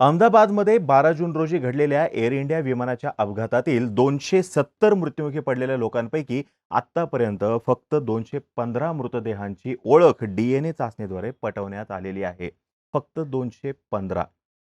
अहमदाबादमध्ये 12 जून रोजी घडलेल्या एअर इंडिया विमानाच्या अपघातातील 270 मृत्युमुखी पडलेल्या लोकांपैकी आतापर्यंत फक्त 215 मृतदेहांची ओळख डीएनए चाचणीद्वारे पटवण्यात आलेली आहे. फक्त 215.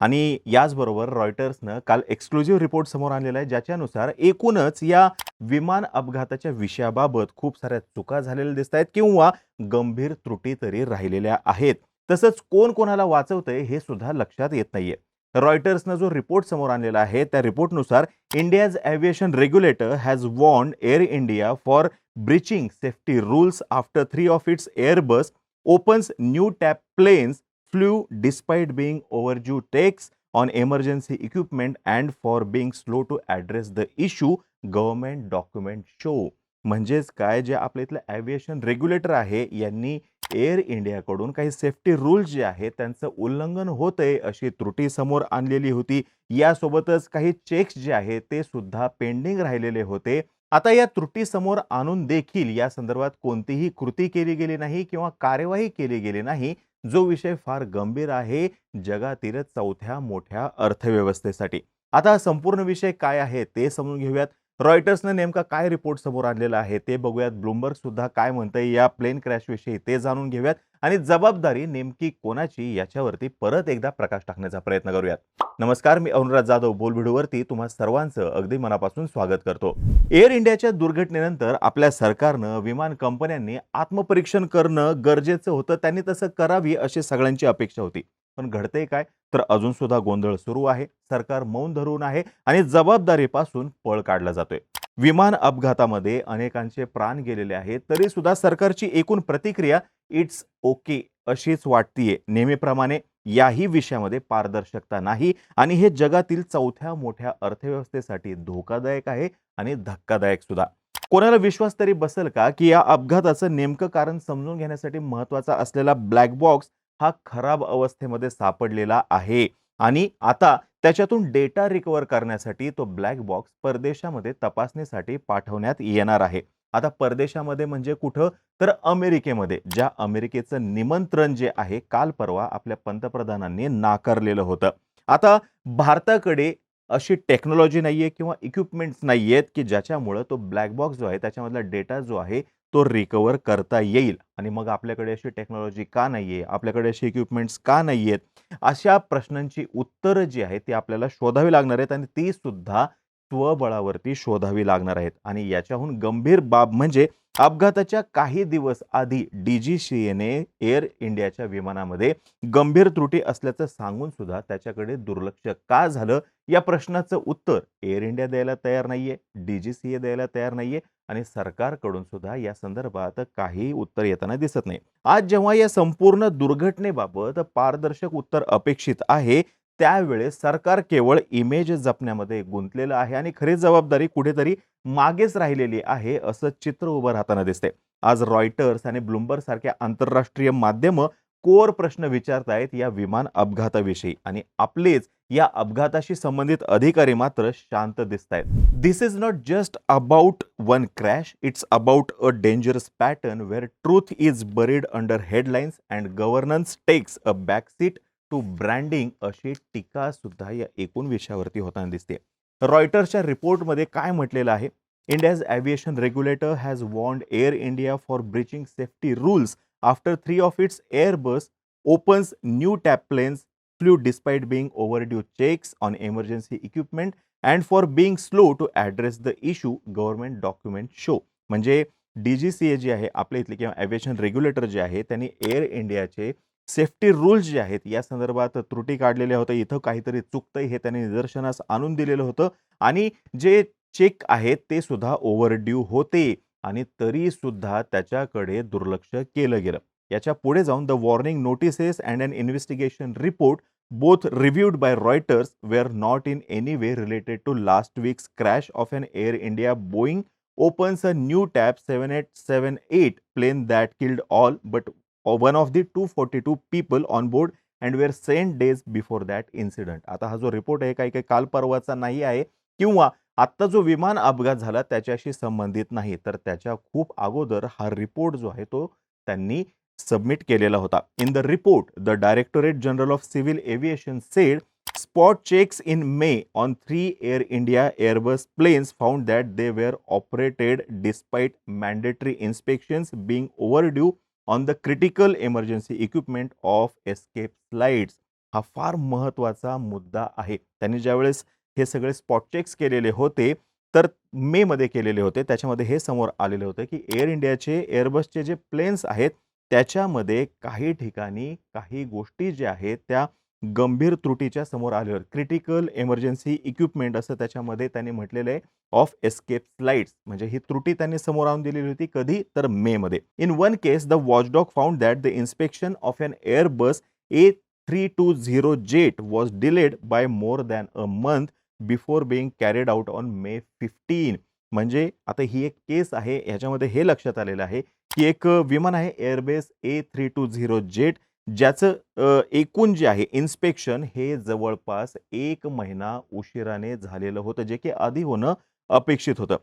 आणि याचबरोबर रॉयटर्सनं काल एक्सक्लुझिव्ह रिपोर्ट समोर आणलेला आहे, ज्याच्यानुसार एकूणच या विमान अपघाताच्या विषयाबाबत खूप साऱ्या चुका झालेल्या दिसत आहेत किंवा गंभीर त्रुटी तरी राहिलेल्या आहेत. तसंच कोण कोणाला वाचवतंय हे सुद्धा लक्षात येत नाहीये. रॉयटर्सनं जो रिपोर्ट समोर आणलेला आहे त्या रिपोर्टनुसार India's aviation regulator has warned Air India for breaching safety rules after 3 of its Airbus opens new tap planes flew despite being overdue takes on emergency equipment and for being slow to address the issue, government document show. म्हणजेच काय, जे आपल्या इथलं aviation regulator आहे यांनी air इंडियाकडून काही safety rules जे आहेत त्यांचं उल्लंघन होतंय अशी त्रुटी समोर आणलेली होती. यासोबतच काही चेक्स जे आहेत ते सुद्धा पेंडिंग राहिलेले होते. आता या त्रुटी समोर आणून देखील या संदर्भात कोणतीही कृती केली गेली नाही किंवा कार्यवाही केली गेली नाही, जो विषय फार गंभीर आहे जगातील चौथ्या मोठ्या अर्थव्यवस्थेसाठी. आता संपूर्ण विषय काय आहे ते समजून घेऊयात. रॉयटर्सने नेमका काय रिपोर्ट समोर आणलेला आहे ते बघूयात. ब्लूमबर्ग सुद्धा काय म्हणतंय या प्लेन क्रॅश विषयी ते जाणून घेऊयात आणि जबाबदारी नेमकी कोणाची याच्यावरती परत एकदा प्रकाश टाकण्याचा प्रयत्न करूयात. नमस्कार, मी अनुराग जाधव बोलबिडूवरती तुम्हा सर्वांचं अगदी मनापासून स्वागत करतो. एअर इंडियाच्या दुर्घटनेनंतर आपल्या सरकारनं विमान कंपन्यांनी आत्मपरीक्षण करणं गरजेचं होतं. त्यांनी तसं करावी अशी सगळ्यांची अपेक्षा होती. पण घडतंय काय, तर अजून सुद्धा गोंधळ सुरू आहे. सरकार मौन धरून आहे आणि जबाबदारीपासून पळ काढला जातोय. विमान अपघातामध्ये अनेकांचे प्राण गेलेले आहेत, तरी सुद्धा सरकारची एकूण प्रतिक्रिया इट्स ओके अशीच वाटतीये. नेहमीप्रमाणे याही विषयामध्ये पारदर्शकता नाही आणि हे जगातील चौथ्या मोठ्या अर्थव्यवस्थेसाठी धोकादायक आहे आणि धक्कादायक सुद्धा. कोणाला विश्वास तरी बसेल का की या अपघाताचं नेमकं कारण समजून घेण्यासाठी महत्त्वाचा असलेला ब्लॅक बॉक्स हा खराब अवस्थेमध्ये सापडलेला आहे आणि आता त्याच्यातून डेटा रिकव्हर करण्यासाठी तो ब्लॅक बॉक्स परदेशामध्ये तपासणीसाठी पाठवण्यात येणार आहे. आता परदेशामध्ये म्हणजे कुठं, तर अमेरिकेमध्ये, ज्या अमेरिकेचं निमंत्रण जे आहे काल परवा आपल्या पंतप्रधानांनी नाकारलेलं होतं. आता भारताकडे अशी टेक्नॉलॉजी नाहीये किंवा इक्विपमेंट्स नाहीयेत की ज्याच्यामुळे तो ब्लॅक बॉक्स जो आहे त्याच्यामधला डेटा जो आहे तो रिकव्हर करता येईल. आणि मग आपल्याकडे अशी टेक्नॉलॉजी का नाहीये, आपल्याकडे अशी इक्विपमेंट्स का नाहीयेत, अशा प्रश्नांची उत्तरं जी आहेत ती आपल्याला शोधावी लागणार आहेत आणि ती सुद्धा स्वबळावरती शोधावी लागणार आहेत. आणि याच्याहून गंभीर बाब म्हणजे अपघाताच्या काही दिवस आधी डीजीसीएने एअर इंडियाच्या विमानामध्ये गंभीर त्रुटी असल्याचं सांगून सुद्धा त्याच्याकडे दुर्लक्ष का झालं, या प्रश्नाचं उत्तर एअर इंडिया द्यायला तयार नाहीये, डीजीसीए द्यायला तयार नाहीये आणि सरकारकडून सुद्धा या संदर्भात काही उत्तर येताना दिसत नाही. आज जेव्हा या संपूर्ण दुर्घटनेबाबत पारदर्शक उत्तर अपेक्षित आहे, त्यावेळेस सरकार केवळ इमेज जपण्यामध्ये गुंतलेलं आहे आणि खरी जबाबदारी कुठेतरी मागेच राहिलेली आहे असं चित्र उभं राहताना दिसते. आज रॉयटर्स आणि ब्लूमबर्ग सारख्या आंतरराष्ट्रीय माध्यमं कोर प्रश्न विचारतायत या विमान अपघाताविषयी आणि आपलेच या अपघाताशी संबंधित अधिकारी मात्र शांत दिसतायत. This is not just about one crash, it's about a dangerous pattern where truth is buried under headlines and governance takes a backseat to branding, अशी टीका सुद्धा या एकूण विषयावरती होताना दिसते. रॉयटर्सच्या रिपोर्टमध्ये काय म्हटलेलं आहे, India's aviation regulator has warned Air India for breaching safety rules after 3 of its Airbus opens new tap planes flew despite being overdue checks on emergency equipment and for being slow to address the issue, government document show. म्हणजे DGCA जे आहे आपल्या इथले किंवा aviation regulator जे आहे त्यांनी air इंडियाचे सेफ्टी रूल्स जे आहेत या संदर्भात त्रुटी काढलेल्या होत्या. इथं काहीतरी चुकतंय हे त्यांनी निदर्शनास आणून दिलेलं होतं आणि जे चेक आहेत ते सुद्धा ओव्हरड्यू होते आणि तरी सुद्धा त्याच्याकडे दुर्लक्ष केलं गेलं. याच्या पुढे जाऊन the warning notices and an investigation report both reviewed by Reuters were not in any way related to last week's crash of an Air India Boeing opens a new tab 7878 plane that killed all but one of the 242 people on board and were sent days before that incident. आता हा जो report आहे काही काल परवाचा नाही आहे किंवा आत्ता जो विमान अपघात झाला त्याच्याशी संबंधित नाही, तर त्याच्या खूप अगोदर हा रिपोर्ट जो आहे तो त्यांनी सबमिट केलेला होता. In the report the directorate general of civil aviation sed Spot checks in May on 3 Air India Airbus planes found that they were operated despite mandatory inspections being overdue on the critical emergency equipment of escape slides. हा फार महत्त्वाचा मुद्दा आहे. त्यांनी ज्यावेळेस हे सगळे spot checks केलेले होते, तर मेमध्ये केलेले होते. त्याच्यामध्ये हे समोर आलेलं होतं, की एअर इंडियाचे एअरबसचे जे प्लेन्स आहेत, त्याच्यामध्ये काही ठिकाणी काही गोष्टी ज्या आहेत त्या गंभीर त्रुटीच्या समोर आल्यावर क्रिटिकल एमर्जन्सी इक्विपमेंट असं त्याच्यामध्ये त्यांनी म्हटलेलं आहे ऑफ एस्केप स्लाइड्स. म्हणजे ही त्रुटी त्यांनी समोर आणून दिलेली होती कधी, तर मेमध्ये. In one case the watchdog found that the inspection of an Airbus A320 jet was delayed by more than a month before being carried out on May 15. म्हणजे आता ही एक केस आहे. ह्याच्यामध्ये हे लक्षात आलेलं आहे, की एक विमान आहे एअरबस A320 जेट, ज्याचं एकूण जे आहे इन्स्पेक्शन हे जवळपास 1 महिना उशिराने झालेलं होतं, जे की आधी होणं अपेक्षित होतं.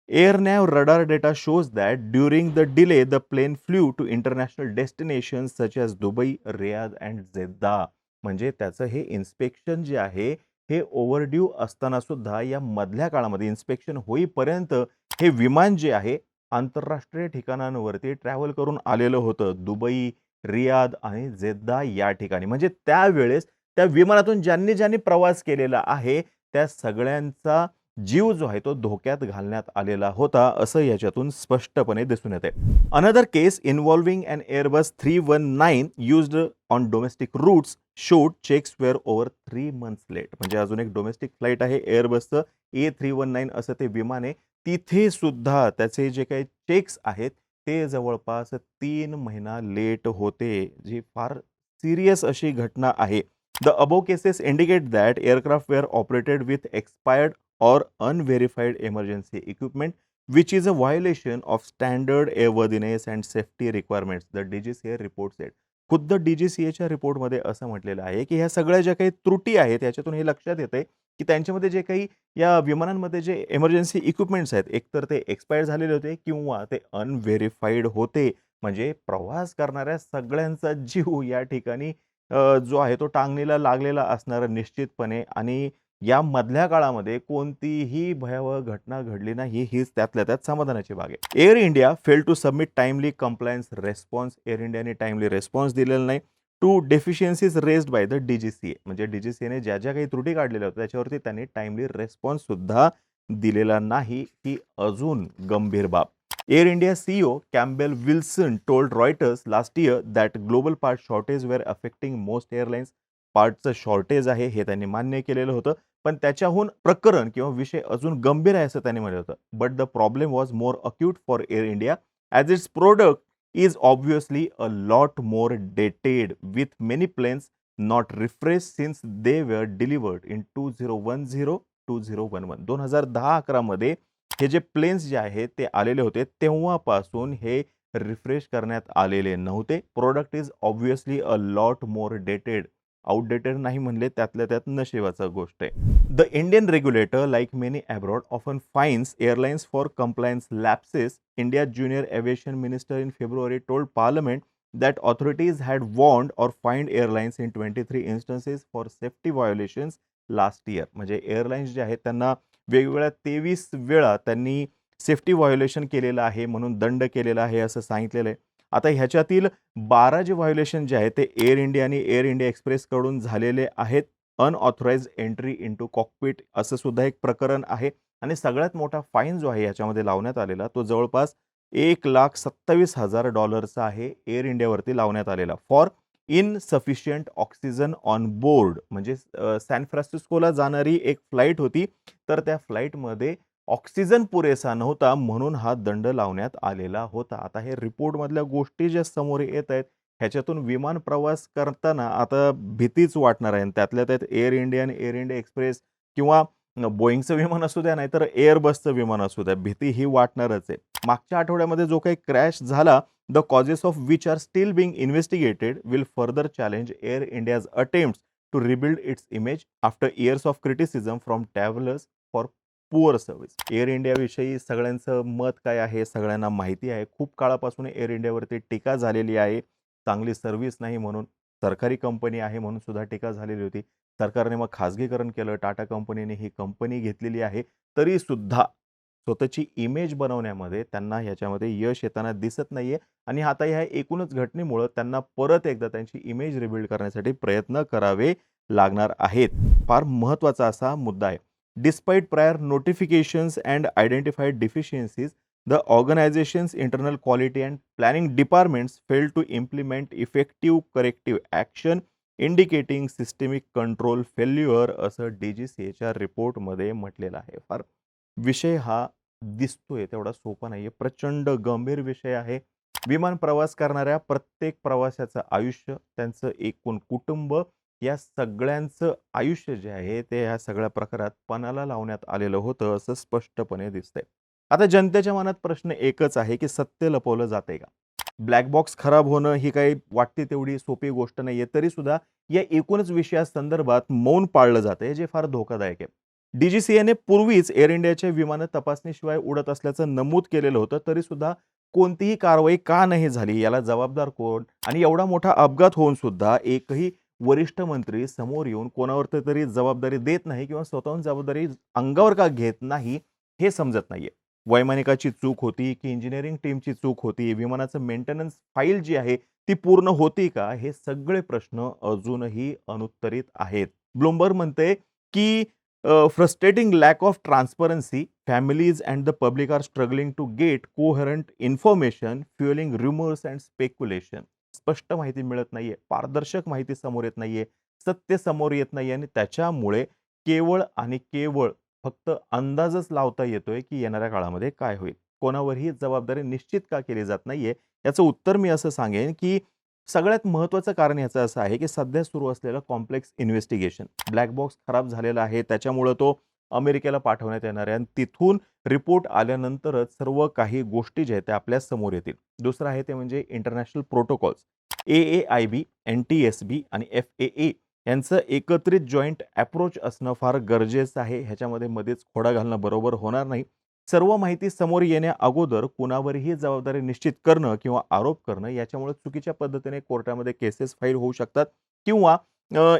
AirNav radar data shows that during the delay the plane flew to international destinations such as Dubai, Riyadh and Jeddah. म्हणजे त्याचं हे इन्स्पेक्शन जे आहे, हे ओव्हरड्यू असताना सुद्धा या मधल्या काळामध्ये इन्स्पेक्शन होईपर्यंत हे विमान जे आहे, आंतरराष्ट्रीय ठिकाणांवरती ट्रॅव्हल करून आलेलं होतं. दुबई, रियाद आणि जेद्दा या ठिकाणी. म्हणजे त्यावेळेस त्या विमानातून ज्यांनी प्रवास केलेला आहे, त्या सगळ्यांचा जीव जो आहे तो धोक्यात घालण्यात आलेला होता, असं याच्यातून स्पष्टपणे दिसून येतंय. Another case involving an Airbus 319 used on domestic routes showed checks were over 3 months late. म्हणजे अजून एक डोमेस्टिक फ्लाइट आहे एअरबसचं A319 असं ते विमान आहे. तिथे सुद्धा त्याचे जे काही चेक्स आहेत ते जवळपास 3 महिना लेट होते. जी फार सीरियस अशी घटना आहे. The above cases indicate that aircraft were operated with expired or unverified emergency equipment, which is a violation of standard airworthiness and safety requirements, the DGCA report said. खुद्द DGCAच्या रिपोर्टमध्ये असं म्हटलेलं आहे, की ह्या सगळ्या ज्या काही त्रुटी आहेत, याच्यातून हे लक्षात येतंय, की त्यांच्यामध्ये जे काही या विमानांमध्ये जे इमर्जन्सी इक्विपमेंट्स आहेत, एकतर ते एक्सपायर झालेले होते किंवा ते अनव्हेरिफाईड होते. म्हणजे प्रवास करणाऱ्या सगळ्यांचा जीव या ठिकाणी जो आहे तो टांगणीला लागलेला असणार निश्चितपणे. आणि या मधल्या काळामध्ये कोणतीही भयावह घटना घडली नाही, हीच त्यातल्या त्यात समाधानाची बाब आहे. Air India fail to submit timely compliance response. Air इंडियाने टाइमली रिस्पॉन्स दिलेला नाही to deficiencies raised by the DGCA. म्हणजे DGCAने ज्या काही त्रुटी काढलेल्या होत्या त्याच्यावरती त्यांनी टाइमली रिस्पॉन्स सुद्धा दिलेला नाही. ही अजून गंभीर बाब. Air India CEO Campbell Wilson told Reuters last year that global part shortage were affecting most airlines. पार्टचं शॉर्टेज आहे हे त्यांनी मान्य केलेलं होतं. पण त्याच्याहून प्रकरण किंवा विषय अजून गंभीर आहे असं त्यांनी म्हटलं होतं. But the problem was more acute for Air India as its product is obviously a lot more dated with many planes not refresh since they were delivered in 2010-2011. 2010-11 मध्ये हे जे प्लेन्स जे आहेत ते आलेले होते, तेव्हापासून हे रिफ्रेश करण्यात आलेले नव्हते. Product is obviously a lot more dated. Outdated नाही म्हणले, त्यातल्या त्यात नशिबाचा गोष्ट आहे. The Indian regulator like many abroad often fines airlines for compliance lapses. India junior aviation minister in February told parliament that authorities had warned or fined airlines in 23 instances for safety violations last year. म्हणजे airlines जे आहेत त्यांना वेगवेगळ्या 23 वेळा त्यांनी safety violation केलेलं आहे म्हणून दंड केलेला आहे असं सांगितलेलं आहे. आता ह्याच्यातील 12 जे व्हायोलेशन जे आहेत ते एअर इंडिया आणि एअर इंडिया एक्सप्रेसकडून झालेले आहेत. अनऑथराइज्ड एंट्री इंटू कॉकपिट असं सुद्धा एक प्रकरण आहे. आणि सगळ्यात मोठा फाईन जो आहे याच्यामध्ये लावण्यात आलेला तो जवळपास $1,27,000 आहे. एअर इंडियावरती लावण्यात आलेला for insufficient oxygen on board. म्हणजे सॅन फ्रान्सिस्कोला जाणारी एक फ्लाईट होती, तर त्या फ्लाईटमध्ये ऑक्सिजन पुरेसा नव्हता म्हणून हा दंड लावण्यात आलेला होता. आता हे रिपोर्टमधल्या गोष्टी ज्या समोर येत आहेत ह्याच्यातून विमान प्रवास करताना आता भीतीच वाटणार आहे. आणि त्यातल्या त्यात एअर इंडिया आणि एअर इंडिया एक्सप्रेस किंवा बोईंगचं विमान असू द्या नाहीतर एअरबसचं विमान असू द्या, भीती ही वाटणारच आहे. मागच्या आठवड्यामध्ये जो काही क्रॅश झाला, the causes of which are still being investigated will further challenge Air India's attempts to rebuild its image after years of criticism from travellers for poor service. Air इंडियाविषयी सगळ्यांचं मत काय आहे सगळ्यांना माहिती आहे. खूप काळापासून एअर इंडियावरती टीका झालेली आहे. चांगली सर्व्हिस नाही म्हणून, सरकारी कंपनी आहे म्हणून सुद्धा टीका झालेली होती. सरकारने मग खाजगीकरण केलं, टाटा कंपनीने ही कंपनी घेतलेली आहे. तरीसुद्धा स्वतःची इमेज बनवण्यामध्ये त्यांना ह्याच्यामध्ये यश येताना दिसत नाहीये आणि आता ह्या एकूणच घटनेमुळं त्यांना परत एकदा त्यांची इमेज रिबिल्ड करण्यासाठी प्रयत्न करावे लागणार आहेत. फार महत्त्वाचा असा मुद्दा आहे. Despite prior notifications and identified deficiencies, the organization's internal quality and planning departments failed to implement effective corrective action indicating systemic control failure असं DGCAच्या रिपोर्टमध्ये म्हटलेलं आहे. फार विषय हा दिसतोय तेवढा सोपा नाहीये. प्रचंड गंभीर विषय आहे. विमान प्रवास करणाऱ्या प्रत्येक प्रवाशाचं आयुष्य, त्यांचं एकूण कुटुंब या सगळ्यांचं आयुष्य जे आहे ते ह्या सगळ्या प्रकारात पणाला लावण्यात आलेलं होतं असं स्पष्टपणे दिसतंय. आता जनतेच्या मनात प्रश्न एकच आहे, की सत्य लपवलं जातंय का? ब्लॅक बॉक्स खराब होणं ही काही वाटते तेवढी सोपी गोष्ट नाहीये. तरीसुद्धा या एकूणच विषयासंदर्भात मौन पाळलं जातंय, जे फार धोकादायक आहे. DGCAने पूर्वीच एअर इंडियाच्या विमानं तपासणीशिवाय उडत असल्याचं नमूद केलेलं होतं. तरीसुद्धा कोणतीही कारवाई का नाही झाली? याला जबाबदार कोण? आणि एवढा मोठा अपघात होऊन सुद्धा एकही वरिष्ठ मंत्री समोर येऊन कोणावर तरी जबाबदारी देत नाही किंवा स्वतःहून जबाबदारी अंगावर का घेत नाही, हे समजत नाहीये. वैमानिकाची चूक होती की इंजिनिअरिंग टीमची चूक होती? विमानाचं मेंटेनन्स फाईल जी आहे ती पूर्ण होती का? हे सगळे प्रश्न अजूनही अनुत्तरित आहेत. ब्लूमबर्ग म्हणते की frustrating lack of transparency, families and the public are struggling to get coherent information, fuelling rumors and speculation. स्पष्ट माहिती मिळत नाहीये, पारदर्शक माहिती समोर येत नाहीये, सत्य समोर येत नाहीये आणि त्याच्यामुळे केवळ आणि केवळ फक्त अंदाजच लावता येतोय, की येणाऱ्या काळामध्ये काय होईल. कोणावरही जबाबदारी निश्चित का केली जात नाहीये, याचं उत्तर मी असं सांगेन, की सगळ्यात महत्त्वाचं कारण ह्याचं असं आहे, की सध्या सुरू असलेलं कॉम्प्लेक्स इन्व्हेस्टिगेशन. ब्लॅक बॉक्स खराब झालेला आहे, त्याच्यामुळं तो अमेरिकेला पाठवण्यात येणार आहे आणि तिथून रिपोर्ट आल्यानंतरच सर्व काही गोष्टी ज्या आहेत त्या आपल्या समोर येतील. दुसरं आहे ते म्हणजे इंटरनॅशनल प्रोटोकॉल्स. AAIB, NTSB आणि FAA यांचं एकत्रित जॉइंट अप्रोच असणं फार गरजेचं आहे. ह्याच्यामध्ये मध्येच खोडा घालणं बरोबर होणार नाही. सर्व माहिती समोर येण्या अगोदर कुणावरही जबाबदारी निश्चित करणं किंवा आरोप करणं याच्यामुळे चुकीच्या पद्धतीने कोर्टामध्ये केसेस फाईल होऊ शकतात किंवा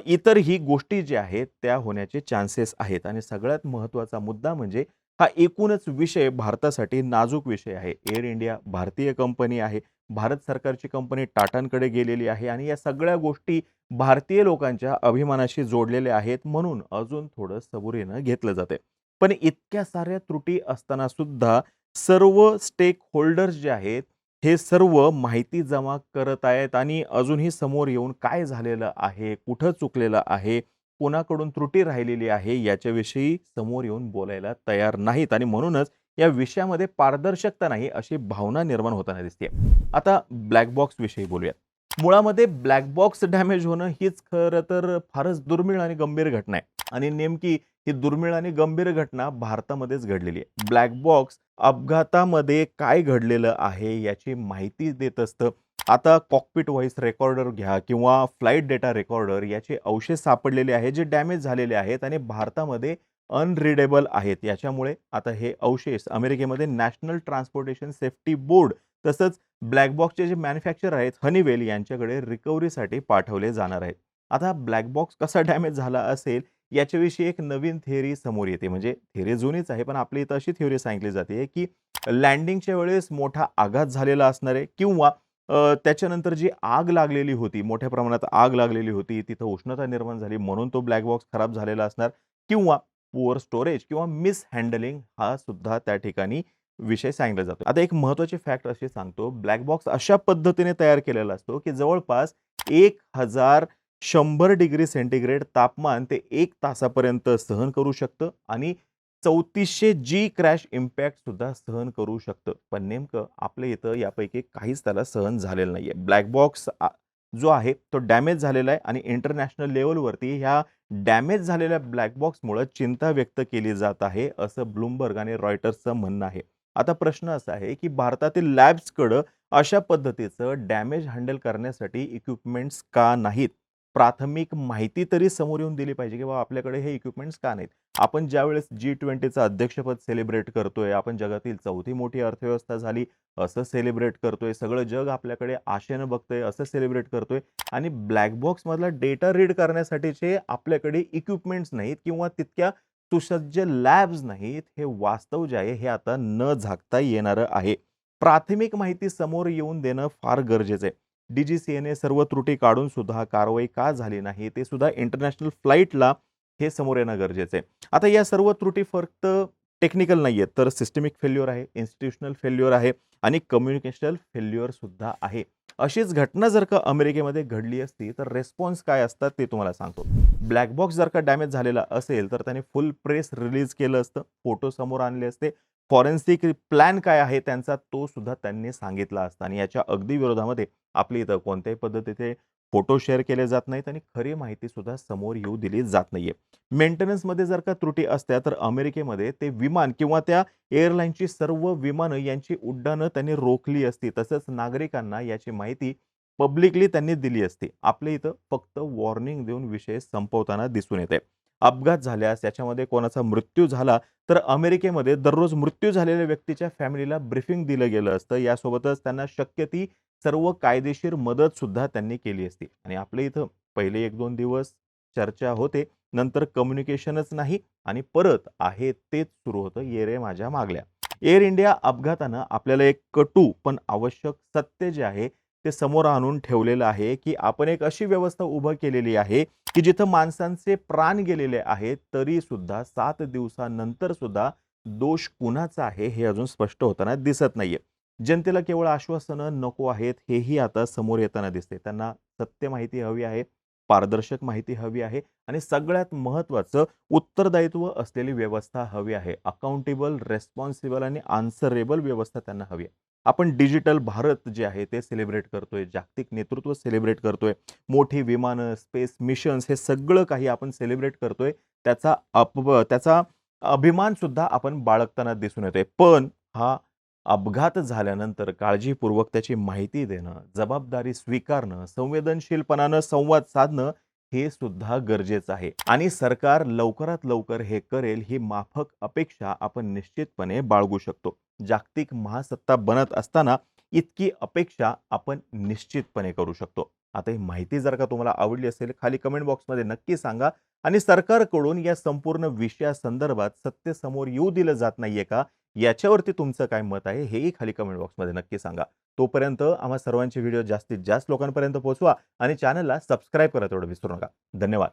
इतरही गोष्टी ज्या आहेत त्या होण्याचे चान्सेस आहेत. आणि सगळ्यात महत्त्वाचा मुद्दा म्हणजे हा एकूणच विषय भारतासाठी नाजूक विषय आहे. एअर इंडिया भारतीय कंपनी आहे. भारत सरकारची कंपनी टाटांकडे गेलेली आहे आणि या सगळ्या गोष्टी भारतीय लोकांच्या अभिमानाशी जोडलेल्या आहेत. म्हणून अजून थोडं सबुरीनं घेतलं जातंय. पण इतक्या साऱ्या त्रुटी असताना सुद्धा सर्व स्टेक होल्डर्स जे आहेत, हे सर्व माहिती जमा करत आहेत आणि अजूनही समोर येऊन काय झालेलं आहे, कुठं चुकलेलं आहे, कोणाकडून त्रुटी राहिलेली आहे, याच्याविषयी समोर येऊन बोलायला तयार नाहीत आणि म्हणूनच या विषयामध्ये पारदर्शकता नाही, अशी भावना निर्माण होताना दिसते. आता ब्लॅक बॉक्सविषयी बोलूयात. मुळामध्ये ब्लॅक बॉक्स डॅमेज होणं हीच खरं तर फारच दुर्मिळ आणि गंभीर घटना आहे आणि नेमकी ही दुर्मिळ आणि गंभीर घटना भारतामध्येच घडलेली आहे. ब्लॅक बॉक्स अपघातामध्ये काय घडलेलं आहे याची माहिती देत असतं. आता कॉकपिट व्हॉईस रेकॉर्डर घ्या किंवा फ्लाइट डेटा रेकॉर्डर याचे अवशेष सापडलेले आहेत जे डॅमेज झालेले आहेत आणि भारतामध्ये अनरीडेबल आहेत. याच्यामुळे आता हे अवशेष अमेरिकेमध्ये नॅशनल ट्रान्सपोर्टेशन सेफ्टी बोर्ड तसंच ब्लॅक बॉक्सचे जे मॅन्युफॅक्चर आहेत हनीवेल यांच्याकडे रिकव्हरीसाठी पाठवले जाणार आहेत. आता ब्लॅक बॉक्स कसा डॅमेज झाला असेल याच्याविषयी एक नवीन थिअरी समोर येते. म्हणजे थिअरी जुनीच आहे, पण आपली इथं अशी थिअरी सांगितली जाते, की लँडिंगच्या वेळेस मोठा आघात झालेला असणार आहे किंवा त्याच्यानंतर जी आग लागलेली होती, मोठ्या प्रमाणात आग लागलेली होती, तिथं उष्णता निर्माण झाली म्हणून तो ब्लॅक बॉक्स खराब झालेला असणार किंवा पुअर स्टोरेज किंवा मिसहँडलिंग हा सुद्धा त्या ठिकाणी विषय सांगितला जातो. आता एक महत्त्वाची फॅक्ट अशी सांगतो, ब्लॅक बॉक्स अशा पद्धतीने तयार केलेला असतो, की जवळपास 1100 डिग्री सेंटीग्रेड तापमान ते 1 तासापर्यंत सहन करू शकतं आणि 3400 जी क्रॅश इम्पॅक्ट सुद्धा सहन करू शकतं. पण नेमकं आपल्या इथं यापैकी काहीच त्याला सहन झालेलं नाहीये. ब्लॅक बॉक्स जो आहे तो डॅमेज झालेला आहे आणि इंटरनॅशनल लेव्हलवरती ह्या डॅमेज झालेल्या ब्लॅक बॉक्समुळं चिंता व्यक्त केली जात आहे, असं ब्लूमबर्ग आणि रॉयटर्सचं म्हणणं आहे. आता प्रश्न असा आहे, की भारतातील लॅब्सकडं अशा पद्धतीचं डॅमेज हँडल करण्यासाठी इक्विपमेंट्स का नाहीत? प्राथमिक माहिती तरी समोर येऊन दिली पाहिजे, की बाबा आपल्याकडे हे इक्विपमेंट्स का नाहीत? आपण ज्यावेळेस G20चं अध्यक्षपद सेलिब्रेट करतोय, आपण जगातील चौथी मोठी अर्थव्यवस्था झाली असं सेलिब्रेट करतोय, सगळं जग आपल्याकडे आशेनं बघतंय असं सेलिब्रेट करतोय आणि ब्लॅक बॉक्समधला डेटा रीड करण्यासाठीचे आपल्याकडे इक्विपमेंट्स नाहीत किंवा तितक्या सुसज्ज लॅब्स नाहीत. हे वास्तव जे आहे हे आता न झाकता येणारं आहे. प्राथमिक माहिती समोर येऊन देणं फार गरजेचं आहे. डी-जी-सी-एने सर्व त्रुटी काढून सुद्धा कारवाई का झाली नाही, ते सुद्धा इंटरनॅशनल फ्लाइटला हे समोर येणं गरजेचं आहे. आता या सर्व त्रुटी फक्त टेक्निकल नाहीयेत, तर सिस्टमिक फेल्युअर आहे, इन्स्टिट्यूशनल फेल्युअर आहे आणि कम्युनिकेशनल फेल्युअर सुद्धा आहे. अशीच घटना जर का अमेरिकेमध्ये घडली असती, तर रिस्पॉन्स काय असतात ते तुम्हाला सांगतो. ब्लॅक बॉक्स जर का डॅमेज झालेला असेल, तर त्याने फुल प्रेस रिलीज केलं असतं, फोटो समोर आणले असते. फॉरेन्सिक प्लॅन काय आहे त्यांचा तो सुद्धा त्यांनी सांगितला असता आणि याच्या अगदी विरोधामध्ये आपल्या इथं कोणत्याही पद्धतीचे फोटो शेअर केले जात नाहीत आणि खरी माहिती सुद्धा समोर येऊ दिली जात नाहीये. मेंटेनन्समध्ये जर का त्रुटी असत्या, तर अमेरिकेमध्ये ते विमान किंवा त्या एअरलाईनची सर्व विमानं यांची उड्डाणं त्यांनी रोखली असती. तसंच नागरिकांना याची माहिती पब्लिकली त्यांनी दिली असती. आपल्या इथं फक्त वॉर्निंग देऊन विषय संपवताना दिसून येते. अपघात झाल्यास याच्यामध्ये कोणाचा मृत्यू झाला, तर अमेरिकेमध्ये दररोज मृत्यू झालेल्या व्यक्तीच्या फॅमिलीला ब्रीफिंग दिलं गेलं असतं. यासोबतच त्यांना शक्य ती सर्व कायदेशीर मदत सुद्धा त्यांनी केली असती आणि आपल्या इथं पहिले 1-2 दिवस चर्चा होते. नंतर कम्युनिकेशनच नाही आणि परत आहे तेच सुरू होतं, "ये रे माझ्या मागल्या." एअर इंडिया अपघातानं आपल्याला एक कटू पण आवश्यक सत्य जे आहे, ते समोर आणून ठेवलेलं आहे, की आपण एक अशी व्यवस्था उभं केलेली आहे, की जिथं माणसांचे प्राण गेलेले आहेत, तरीसुद्धा 7 दिवसानंतर सुद्धा दोष कुणाचा आहे, हे अजून स्पष्ट होताना दिसत नाहीये. जनतेला केवळ आश्वासनं नको आहेत, हेही आता समोर येताना दिसते. त्यांना सत्य माहिती हवी आहे, पारदर्शक माहिती हवी आहे आणि सगळ्यात महत्त्वाचं उत्तरदायित्व असलेली व्यवस्था हवी आहे. अकाउंटेबल, रिस्पॉन्सिबल आणि आन्सरेबल व्यवस्था त्यांना हवी आहे. आपण डिजिटल भारत जे आहे ते सेलिब्रेट करतोय, जागतिक नेतृत्व सेलिब्रेट करतोय, मोठी विमानं, स्पेस मिशन्स हे सगळं काही आपण सेलिब्रेट करतोय. त्याचा अभिमान सुद्धा आपण बाळगताना दिसून येतोय. पण हा अपघात झाल्यानंतर काळजीपूर्वक त्याची माहिती देणं, जबाबदारी स्वीकारणं, संवेदनशीलपणानं संवाद साधणं हे सुद्धा गरजेचं आहे. आणि सरकार लवकरात लवकर हे करेल ही माफक अपेक्षा आपण निश्चितपणे बाळगू शकतो. जागतिक महासत्ता बनत असताना इतकी अपेक्षा आपण निश्चितपणे करू शकतो. आता ही माहिती जर का तुम्हाला आवडली असेल, खाली कमेंट बॉक्समध्ये नक्की सांगा आणि सरकारकडून या संपूर्ण विषयासंदर्भात सत्य समोर येऊ दिलं जात नाहीये का? याच्यावरती तुमचं काय मत आहे हेही खाली कमेंट बॉक्समध्ये नक्की सांगा. तोपर्यंत आम्हा सर्वांचे व्हिडिओ जास्तीत जास्त लोकांपर्यंत पोहोचवा आणि चॅनलला सबस्क्राईब करा तेवढं विसरू नका. धन्यवाद.